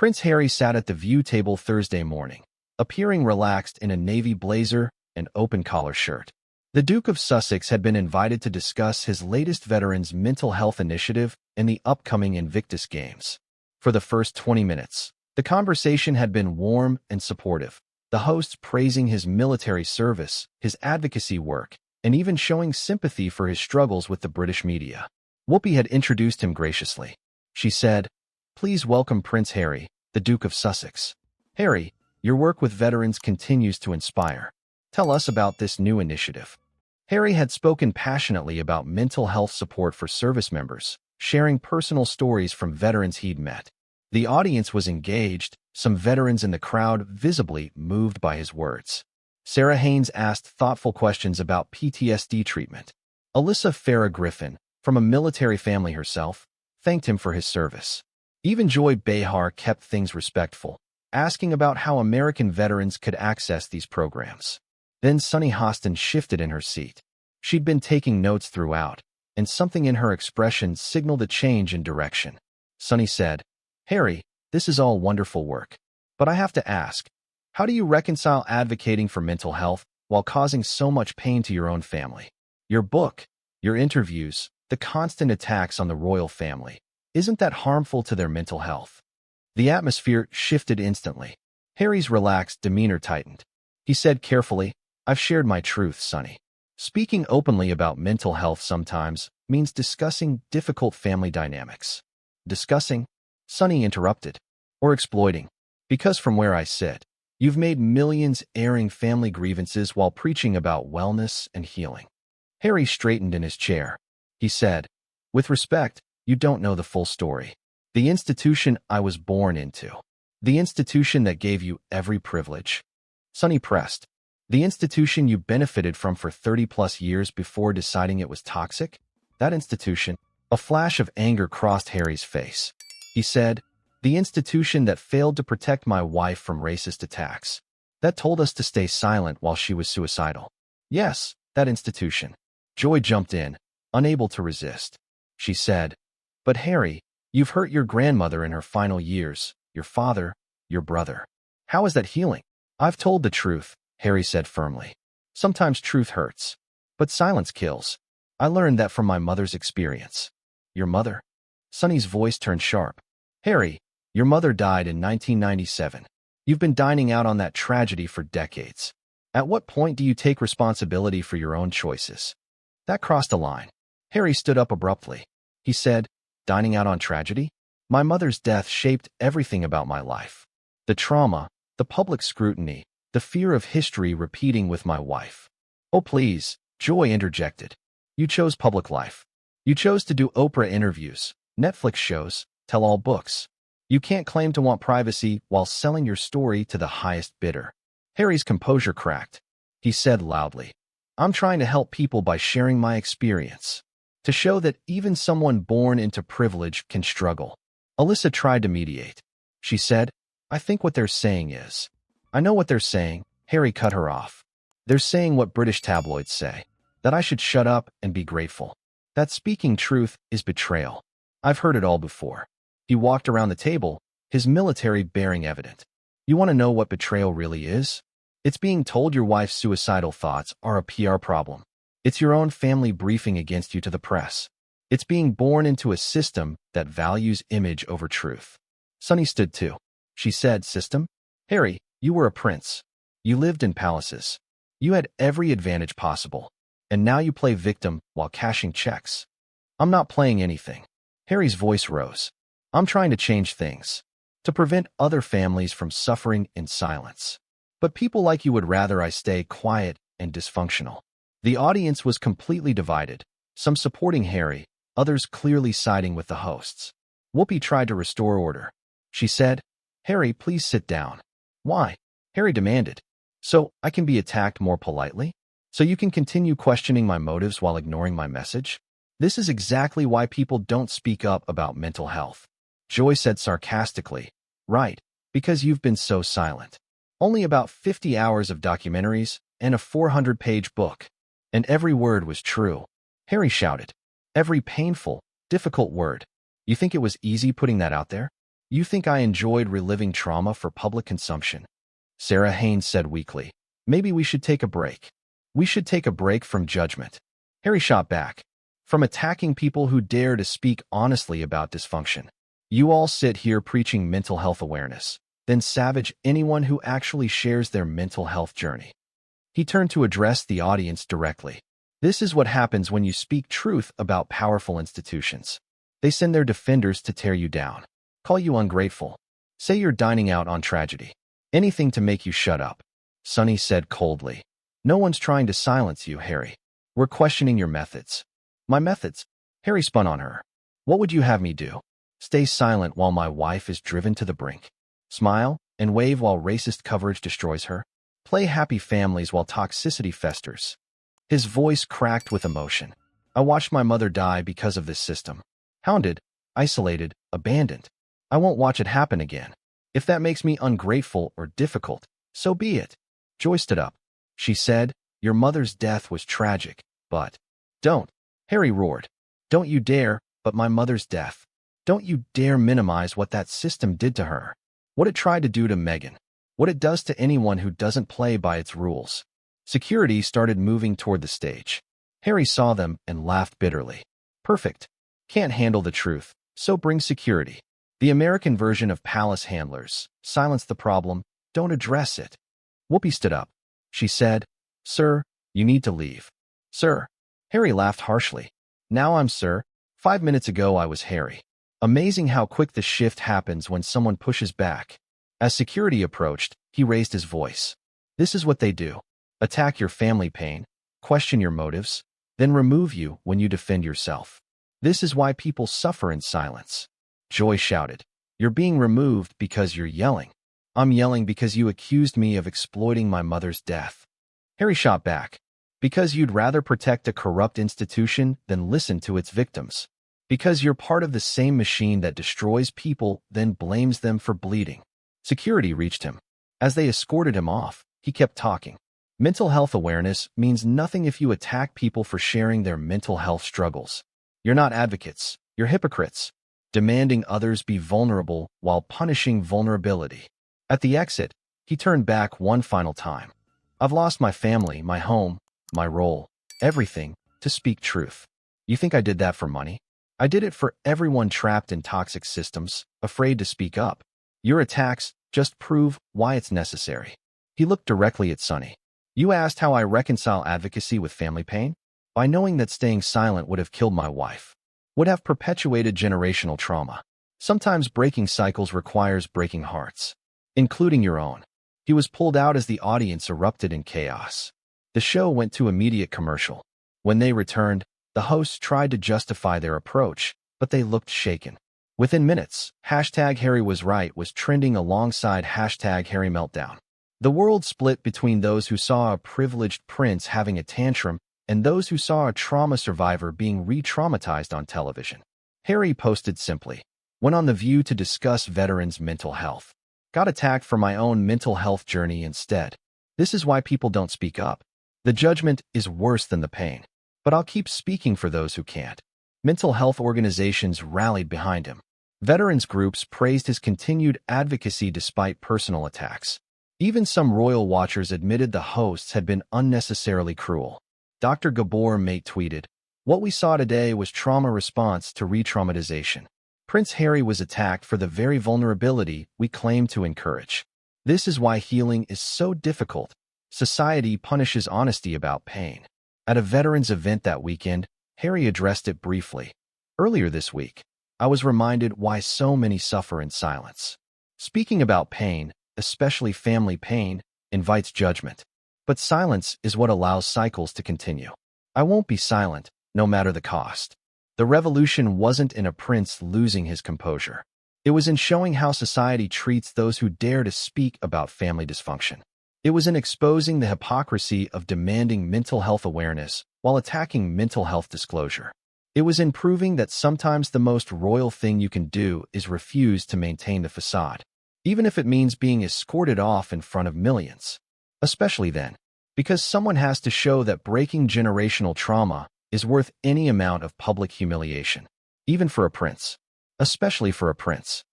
Prince Harry sat at the view table Thursday morning, appearing relaxed in a navy blazer and open-collar shirt. The Duke of Sussex had been invited to discuss his latest veterans' mental health initiative in the upcoming Invictus Games. For the first 20 minutes, the conversation had been warm and supportive, the hosts praising his military service, his advocacy work, and even showing sympathy for his struggles with the British media. Whoopi had introduced him graciously. She said, "Please welcome Prince Harry, the Duke of Sussex. Harry, your work with veterans continues to inspire. Tell us about this new initiative." Harry had spoken passionately about mental health support for service members, sharing personal stories from veterans he'd met. The audience was engaged, some veterans in the crowd visibly moved by his words. Sarah Haynes asked thoughtful questions about PTSD treatment. Alyssa Farah Griffin, from a military family herself, thanked him for his service. Even Joy Behar kept things respectful, asking about how American veterans could access these programs. Then Sunny Hostin shifted in her seat. She'd been taking notes throughout, and something in her expression signaled a change in direction. Sunny said, "Harry, this is all wonderful work. But I have to ask, how do you reconcile advocating for mental health while causing so much pain to your own family? Your book, your interviews, the constant attacks on the royal family, isn't that harmful to their mental health?" The atmosphere shifted instantly. Harry's relaxed demeanor tightened. He said carefully, "I've shared my truth, Sunny. Speaking openly about mental health sometimes means discussing difficult family dynamics." "Discussing?" Sunny interrupted. "Or exploiting. Because from where I sit, you've made millions airing family grievances while preaching about wellness and healing." Harry straightened in his chair. He said, "With respect, you don't know the full story. The institution I was born into. The institution that gave you every privilege." Sunny pressed. "The institution you benefited from for 30-plus years before deciding it was toxic? That institution?" A flash of anger crossed Harry's face. He said, "The institution that failed to protect my wife from racist attacks. That told us to stay silent while she was suicidal." "Yes, that institution." Joy jumped in, unable to resist. She said, "But Harry, you've hurt your grandmother in her final years, your father, your brother. How is that healing?" "I've told the truth," Harry said firmly. "Sometimes truth hurts, but silence kills. I learned that from my mother's experience." "Your mother?" Sunny's voice turned sharp. "Harry, your mother died in 1997. You've been dining out on that tragedy for decades. At what point do you take responsibility for your own choices?" That crossed a line. Harry stood up abruptly. He said, "Dining out on tragedy? My mother's death shaped everything about my life. The trauma, the public scrutiny, the fear of history repeating with my wife." "Oh, please," Joy interjected. "You chose public life. You chose to do Oprah interviews, Netflix shows, tell-all books. You can't claim to want privacy while selling your story to the highest bidder." Harry's composure cracked. He said loudly, "I'm trying to help people by sharing my experience, to show that even someone born into privilege can struggle." Alyssa tried to mediate. She said, "I think what they're saying is—" "I know what they're saying," Harry cut her off. "They're saying what British tabloids say, that I should shut up and be grateful. That speaking truth is betrayal. I've heard it all before." He walked around the table, his military bearing evident. "You want to know what betrayal really is? It's being told your wife's suicidal thoughts are a PR problem. It's your own family briefing against you to the press. It's being born into a system that values image over truth." Sunny stood too. She said, "System? Harry, you were a prince. You lived in palaces. You had every advantage possible. And now you play victim while cashing checks." "I'm not playing anything." Harry's voice rose. "I'm trying to change things, to prevent other families from suffering in silence. But people like you would rather I stay quiet and dysfunctional." The audience was completely divided, some supporting Harry, others clearly siding with the hosts. Whoopi tried to restore order. She said, "Harry, please sit down." "Why?" Harry demanded. "So I can be attacked more politely? So you can continue questioning my motives while ignoring my message? This is exactly why people don't speak up about mental health." Joy said sarcastically, "Right, because you've been so silent. Only about 50 hours of documentaries and a 400-page book. And every word was true." Harry shouted. "Every painful, difficult word. You think it was easy putting that out there? You think I enjoyed reliving trauma for public consumption? Sarah Haynes said weakly. Maybe we should take a break. We should take a break from judgment. Harry shot back. From attacking people who dare to speak honestly about dysfunction. You all sit here preaching mental health awareness, then savage anyone who actually shares their mental health journey. He turned to address the audience directly. This is what happens when you speak truth about powerful institutions. They send their defenders to tear you down, call you ungrateful, say you're dining out on tragedy. Anything to make you shut up. Sonny said coldly. No one's trying to silence you, Harry. We're questioning your methods. My methods? Harry spun on her. What would you have me do? Stay silent while my wife is driven to the brink? Smile and wave while racist coverage destroys her? Play happy families while toxicity festers? His voice cracked with emotion. I watched my mother die because of this system. Hounded, isolated, abandoned. I won't watch it happen again. If that makes me ungrateful or difficult, so be it. Joy stood up. She said, your mother's death was tragic, but... Don't. Harry roared. Don't you dare, but my mother's death. Don't you dare minimize what that system did to her. What it tried to do to Megan. What it does to anyone who doesn't play by its rules. Security started moving toward the stage. Harry saw them and laughed bitterly. Perfect. Can't handle the truth, so bring security. The American version of palace handlers. Silence the problem, don't address it. Whoopi stood up. She said, Sir, you need to leave. Sir. Harry laughed harshly. Now I'm Sir. 5 minutes ago I was Harry. Amazing how quick the shift happens when someone pushes back. As security approached, he raised his voice. This is what they do. Attack your family pain, question your motives, then remove you when you defend yourself. This is why people suffer in silence. Joy shouted. You're being removed because you're yelling. I'm yelling because you accused me of exploiting my mother's death. Harry shot back. Because you'd rather protect a corrupt institution than listen to its victims. Because you're part of the same machine that destroys people, then blames them for bleeding. Security reached him. As they escorted him off, he kept talking. Mental health awareness means nothing if you attack people for sharing their mental health struggles. You're not advocates, you're hypocrites, demanding others be vulnerable while punishing vulnerability. At the exit, he turned back one final time. I've lost my family, my home, my role, everything, to speak truth. You think I did that for money? I did it for everyone trapped in toxic systems, afraid to speak up. Your attacks just prove why it's necessary. He looked directly at Sonny. You asked how I reconcile advocacy with family pain? By knowing that staying silent would have killed my wife. Would have perpetuated generational trauma. Sometimes breaking cycles requires breaking hearts. Including your own. He was pulled out as the audience erupted in chaos. The show went to immediate commercial. When they returned, the hosts tried to justify their approach, but they looked shaken. Within minutes, #Harry was right was trending alongside #Harry Meltdown. The world split between those who saw a privileged prince having a tantrum and those who saw a trauma survivor being re-traumatized on television. Harry posted simply, went on The View to discuss veterans' mental health. Got attacked for my own mental health journey instead. This is why people don't speak up. The judgment is worse than the pain. But I'll keep speaking for those who can't. Mental health organizations rallied behind him. Veterans groups praised his continued advocacy despite personal attacks. Even some royal watchers admitted the hosts had been unnecessarily cruel. Dr. Gabor Mate tweeted, What we saw today was trauma response to re-traumatization. Prince Harry was attacked for the very vulnerability we claim to encourage. This is why healing is so difficult. Society punishes honesty about pain. At a veterans event that weekend, Harry addressed it briefly. Earlier this week, I was reminded why so many suffer in silence. Speaking about pain, especially family pain, invites judgment. But silence is what allows cycles to continue. I won't be silent, no matter the cost. The revolution wasn't in a prince losing his composure. It was in showing how society treats those who dare to speak about family dysfunction. It was in exposing the hypocrisy of demanding mental health awareness while attacking mental health disclosure. It was in proving that sometimes the most royal thing you can do is refuse to maintain the facade, even if it means being escorted off in front of millions. Especially then, because someone has to show that breaking generational trauma is worth any amount of public humiliation, even for a prince. Especially for a prince.